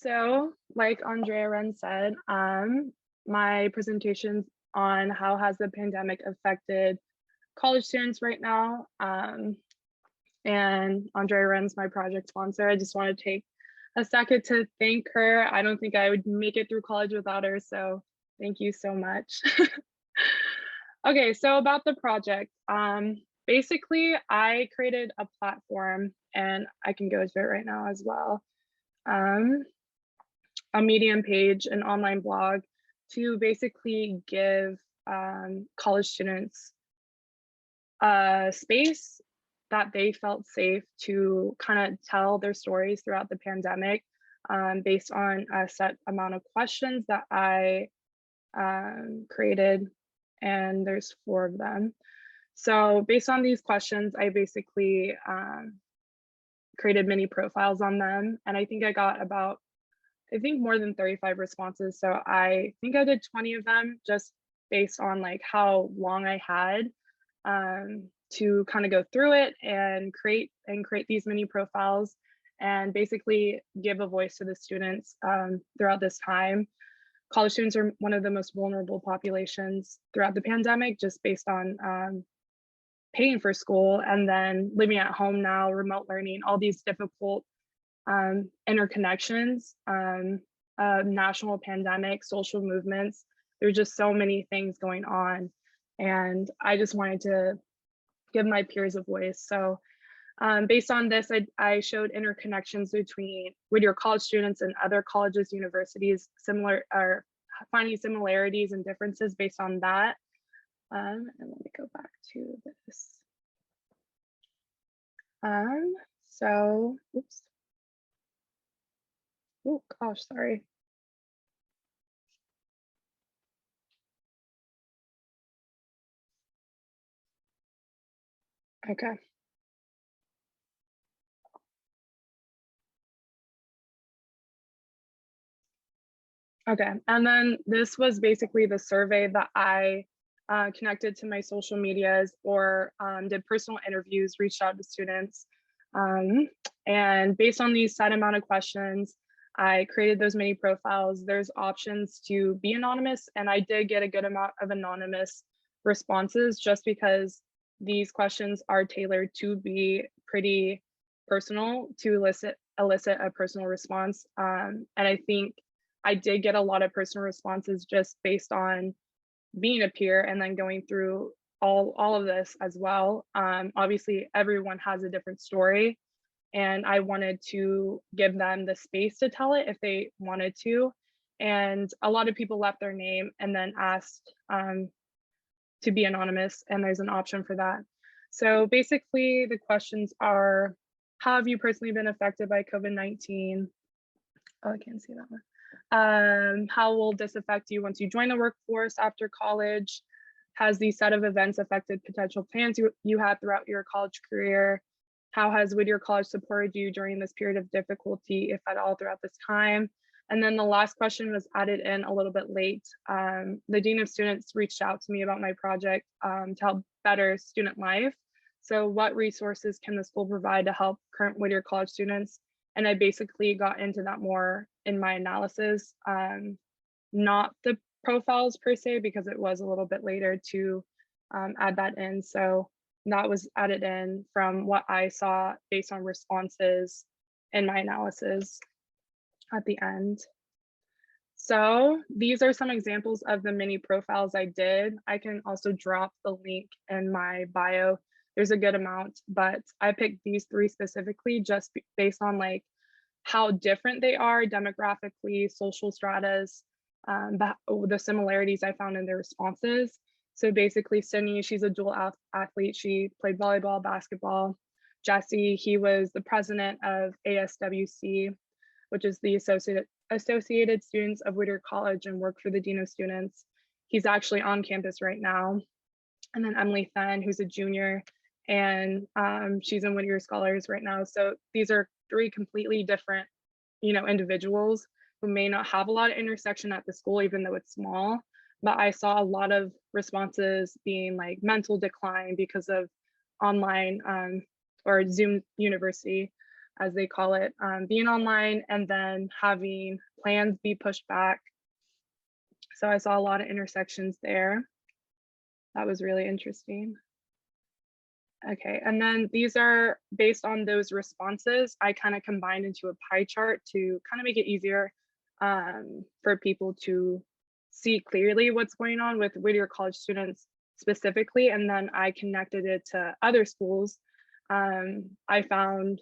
So, like Andrea Ren said, my presentation's on how has the pandemic affected college students right now. And Andrea Ren's my project sponsor. I just want to take a second to thank her. I don't think I would make it through college without her, so thank you so much. Okay, so about the project. Basically, I created a platform, and I can go to it right now as well. Um, a Medium page, an online blog, to basically give college students a space that they felt safe to kind of tell their stories throughout the pandemic, based on a set amount of questions that I created, and there's 4 of them. So based on these questions, I basically created mini profiles on them, and I think I got about more than 35 responses. So I think I did 20 of them just based on like how long I had to kind of go through it and create these mini profiles and basically give a voice to the students throughout this time. College students are one of the most vulnerable populations throughout the pandemic, just based on paying for school and then living at home now, remote learning, all these difficult interconnections, national pandemic, social movements. There's just so many things going on. And I just wanted to give my peers a voice. So based on this, I showed interconnections between Whittier College students and other colleges, universities, similar or finding similarities and differences based on that. And let me go back to this. So, oops. Oh gosh, sorry. Okay. Okay, and then this was basically the survey that I connected to my social medias or did personal interviews, reached out to students. And based on these set amount of questions, I created those mini profiles. There's options to be anonymous, and I did get a good amount of anonymous responses just because these questions are tailored to be pretty personal to elicit a personal response. And I think I did get a lot of personal responses just based on being a peer and then going through all of this as well. Obviously, everyone has a different story, and I wanted to give them the space to tell it if they wanted to. And a lot of people left their name and then asked to be anonymous, and there's an option for that. So basically, the questions are, how have you personally been affected by COVID-19? Oh, I can't see that one. How will this affect you once you join the workforce after college? Has the set of events affected potential plans you had throughout your college career? How has Whittier College supported you during this period of difficulty, if at all, throughout this time? And then the last question was added in a little bit late. The Dean of Students reached out to me about my project to help better student life. So what resources can the school provide to help current Whittier College students? And I basically got into that more in my analysis, not the profiles per se, because it was a little bit later to add that in. So that was added in from what I saw based on responses in my analysis at the end. So these are some examples of the mini profiles I did. I can also drop the link in my bio. There's a good amount, but I picked these 3 specifically just based on like how different they are demographically, social stratas, the similarities I found in their responses. So basically, Sydney, she's a dual athlete. She played volleyball, basketball. Jesse, he was the president of ASWC, which is the Associated Students of Whittier College, and worked for the Dean of Students. He's actually on campus right now. And then Emily Fenn, who's a junior, and she's in Whittier Scholars right now. So these are 3 completely different, individuals who may not have a lot of intersection at the school, even though it's small. But I saw a lot of responses being like mental decline because of online or Zoom university. as they call it, being online and then having plans be pushed back. So I saw a lot of intersections there. That was really interesting. Okay, and then these are based on those responses. I kind of combined into a pie chart to kind of make it easier for people to see clearly what's going on with Whittier College students specifically. And then I connected it to other schools. I found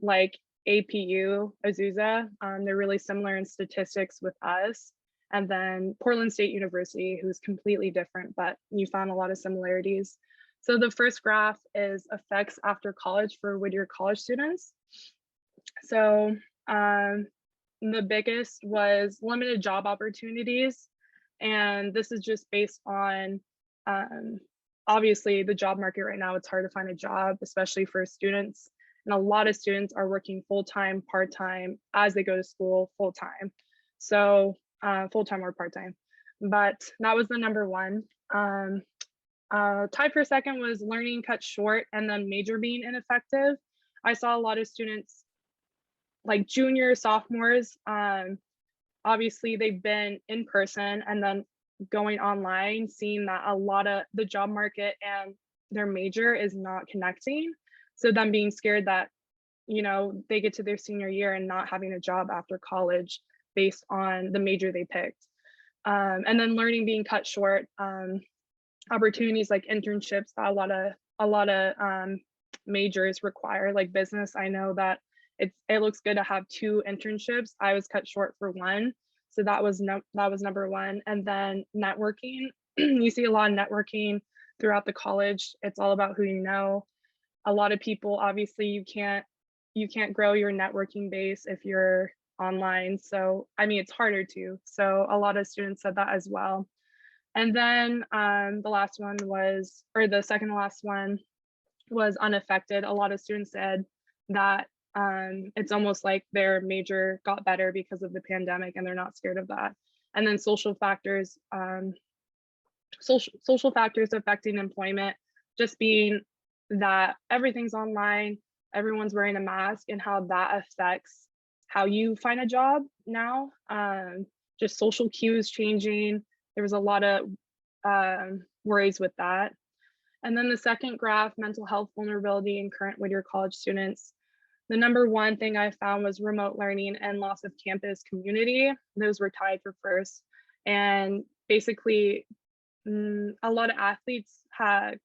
like APU, Azusa, they're really similar in statistics with us. And then Portland State University, who's completely different, but you found a lot of similarities. So the first graph is effects after college for Whittier College students. So the biggest was limited job opportunities. And this is just based on, obviously the job market right now, it's hard to find a job, especially for students. And a lot of students are working full-time, part-time as they go to school full-time. So full-time or part-time, but that was the number one. Tied for second was learning cut short and then major being ineffective. I saw a lot of students like juniors, sophomores, obviously they've been in person and then going online, seeing that a lot of the job market and their major is not connecting. So them being scared that, you know, they get to their senior year and not having a job after college based on the major they picked. And then learning being cut short, opportunities like internships that a lot of majors require, like business. I know that it looks good to have 2 internships. I was cut short for 1, so that was number 1. And then networking, you see a lot of networking throughout the college. It's all about who you know. A lot of people, obviously, you can't grow your networking base if you're online. So I mean, it's harder to. So a lot of students said that as well. And then the last one was, or the second to last one was unaffected. A lot of students said that it's almost like their major got better because of the pandemic and they're not scared of that. And then social factors affecting employment, just being that everything's online, everyone's wearing a mask, and how that affects how you find a job now. Just social cues changing. There was a lot of worries with that. And then the second graph, mental health vulnerability in current Whittier College students. The number one thing I found was remote learning and loss of campus community. Those were tied for first. And basically, a lot of athletes had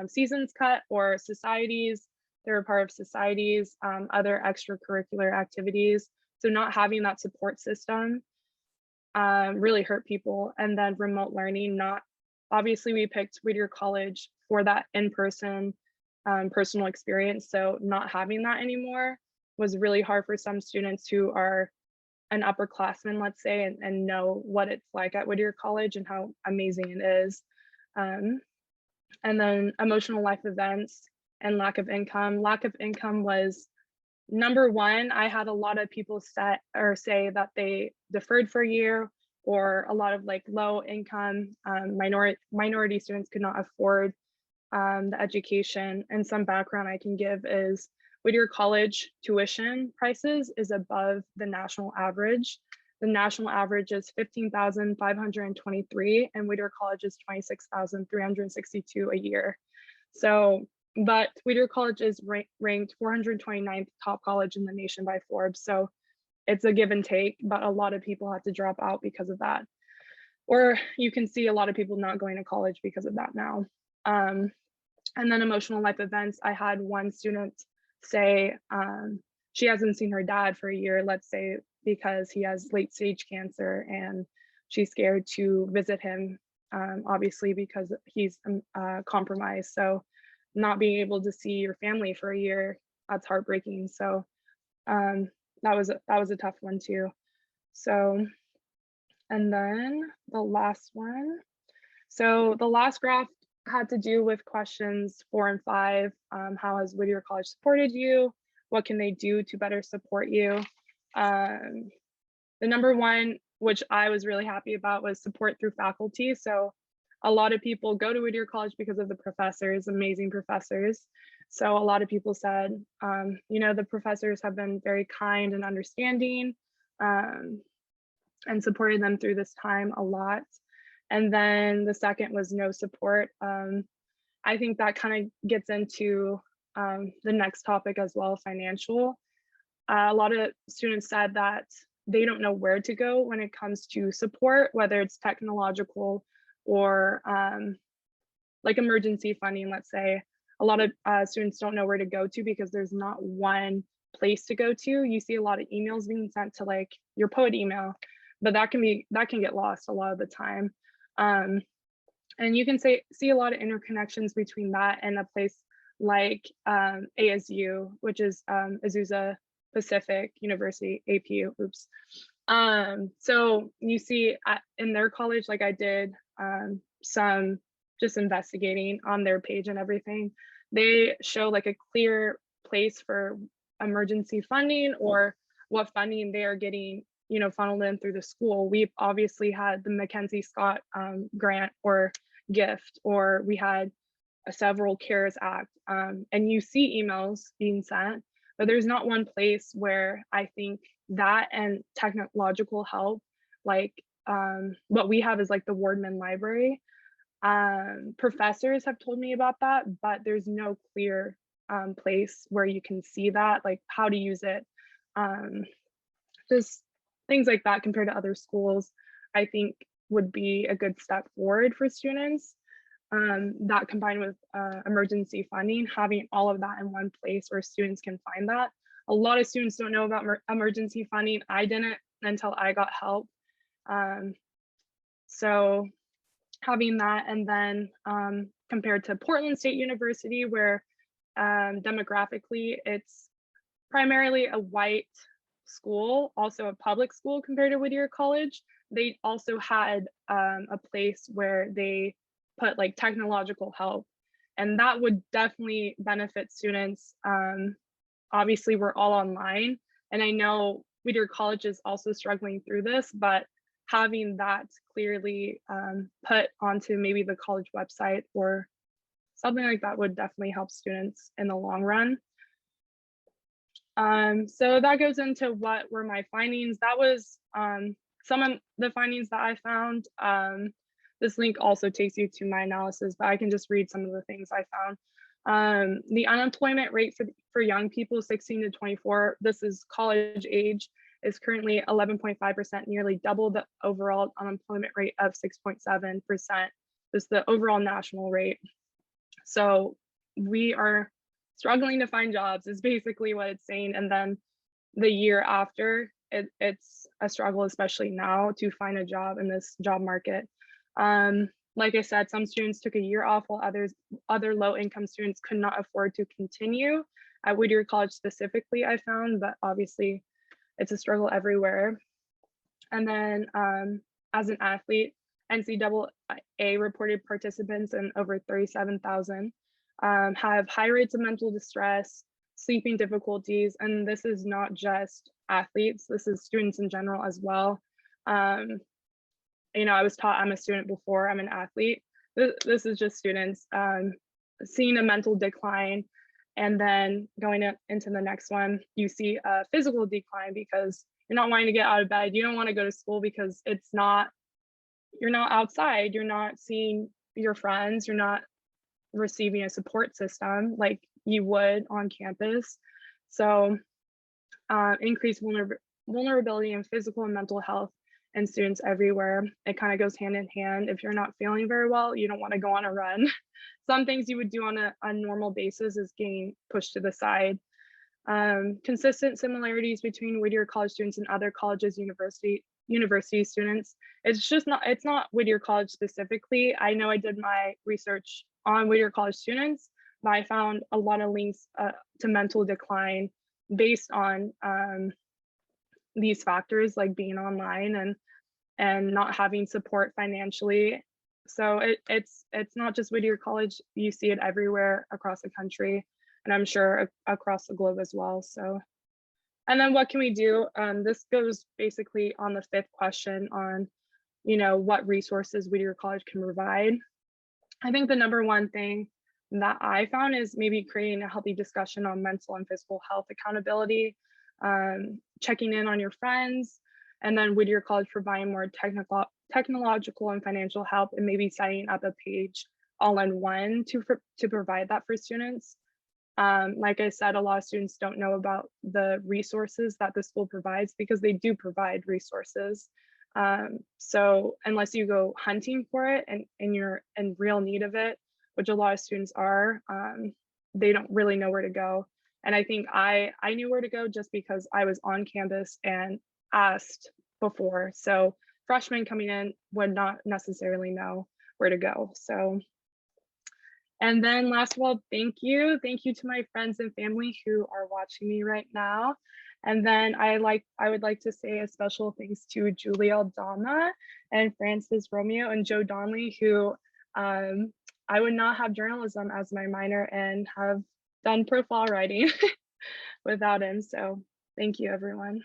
seasons cut or societies. They were part of societies, other extracurricular activities. So not having that support system really hurt people. And then remote learning, obviously we picked Whittier College for that in-person personal experience. So not having that anymore was really hard for some students who are an upperclassman, let's say, and know what it's like at Whittier College and how amazing it is. And then emotional life events and lack of income. Lack of income was number one. I had a lot of people say that they deferred for a year, or a lot of like low income minority students could not afford the education. And some background I can give is Whittier College tuition prices is above the national average. The national average is $15,523 and Whittier College is $26,362 a year. So, but Whittier College is ranked 429th top college in the nation by Forbes. So it's a give and take, but a lot of people have to drop out because of that. Or you can see a lot of people not going to college because of that now. And then emotional life events. I had one student say she hasn't seen her dad for a year, let's say, because he has late stage cancer and she's scared to visit him, obviously, because he's compromised. So not being able to see your family for a year, that's heartbreaking. So that was a tough one too. So, and then the last one. So the last graph had to do with questions 4 and 5. How has Whittier College supported you? What can they do to better support you? The number one, which I was really happy about, was support through faculty. So a lot of people go to Whittier College because of the professors, amazing professors. So a lot of people said, the professors have been very kind and understanding, um, and supported them through this time a lot. And then the second was no support. I think that kind of gets into the next topic as well, financial. A lot of students said that they don't know where to go when it comes to support, whether it's technological or like emergency funding, let's say. A lot of students don't know where to go to because there's not one place to go to. You see a lot of emails being sent to like your poet email, but that can get lost a lot of the time. And you can see a lot of interconnections between that and a place like ASU, which is Azusa Pacific University, APU, oops. So you see in their college, like I did some just investigating on their page and everything, they show like a clear place for emergency funding or what funding they are getting, funneled in through the school. We've obviously had the Mackenzie Scott grant or gift, or we had several CARES Act, and you see emails being sent, but there's not one place where I think that and technological help, like what we have is like the Wardman Library. Professors have told me about that, but there's no clear place where you can see that, like how to use it. Just things like that compared to other schools, I think would be a good step forward for students. That combined with emergency funding, having all of that in one place where students can find that. A lot of students don't know about emergency funding. I didn't until I got help. So having that, and then compared to Portland State University, where demographically it's primarily a white school, also a public school compared to Whittier College, they also had a place where they put like technological help, and that would definitely benefit students. Obviously we're all online, and I know Whittier College is also struggling through this, but having that clearly put onto maybe the college website or something like that would definitely help students in the long run. So that goes into what were my findings. That was some of the findings that I found. This link also takes you to my analysis, but I can just read some of the things I found. The unemployment rate for young people 16 to 24, this is college age, is currently 11.5%, nearly double the overall unemployment rate of 6.7%. This is the overall national rate. So we are struggling to find jobs is basically what it's saying. And then the year after, it's a struggle, especially now, to find a job in this job market. Like I said, some students took a year off, while other low-income students could not afford to continue. At Whittier College specifically, I found, but obviously it's a struggle everywhere. And then as an athlete, NCAA reported participants in over 37,000 have high rates of mental distress, sleeping difficulties, and this is not just athletes, this is students in general as well. I was taught I'm a student before I'm an athlete. This is just students seeing a mental decline, and then going into the next one, you see a physical decline because you're not wanting to get out of bed. You don't want to go to school because you're not outside, you're not seeing your friends, you're not receiving a support system like you would on campus. So increased vulnerability in physical and mental health in students everywhere. It kind of goes hand in hand. If you're not feeling very well, you don't want to go on a run. Some things you would do on a normal basis is getting pushed to the side. Consistent similarities between Whittier College students and other colleges, university students. It's not Whittier College specifically. I know I did my research on Whittier College students, but I found a lot of links to mental decline based on these factors, like being online and not having support financially. So it's not just Whittier College, you see it everywhere across the country, and I'm sure across the globe as well. So, and then what can we do? This goes basically on the fifth question on, what resources Whittier College can provide. I think the number one thing that I found is maybe creating a healthy discussion on mental and physical health accountability, checking in on your friends, and then would your college provide more technological and financial help, and maybe setting up a page all in one to provide that for students. Like I said, a lot of students don't know about the resources that the school provides because they do provide resources. So unless you go hunting for it and you're in real need of it, which a lot of students are, they don't really know where to go. And I think I knew where to go just because I was on campus and asked before. So freshmen coming in would not necessarily know where to go. So and then last of all, thank you. Thank you to my friends and family who are watching me right now. And then I would like to say a special thanks to Julie Aldama and Francis Romeo and Joe Donnelly, who I would not have journalism as my minor and have done profile writing without him. So thank you, everyone.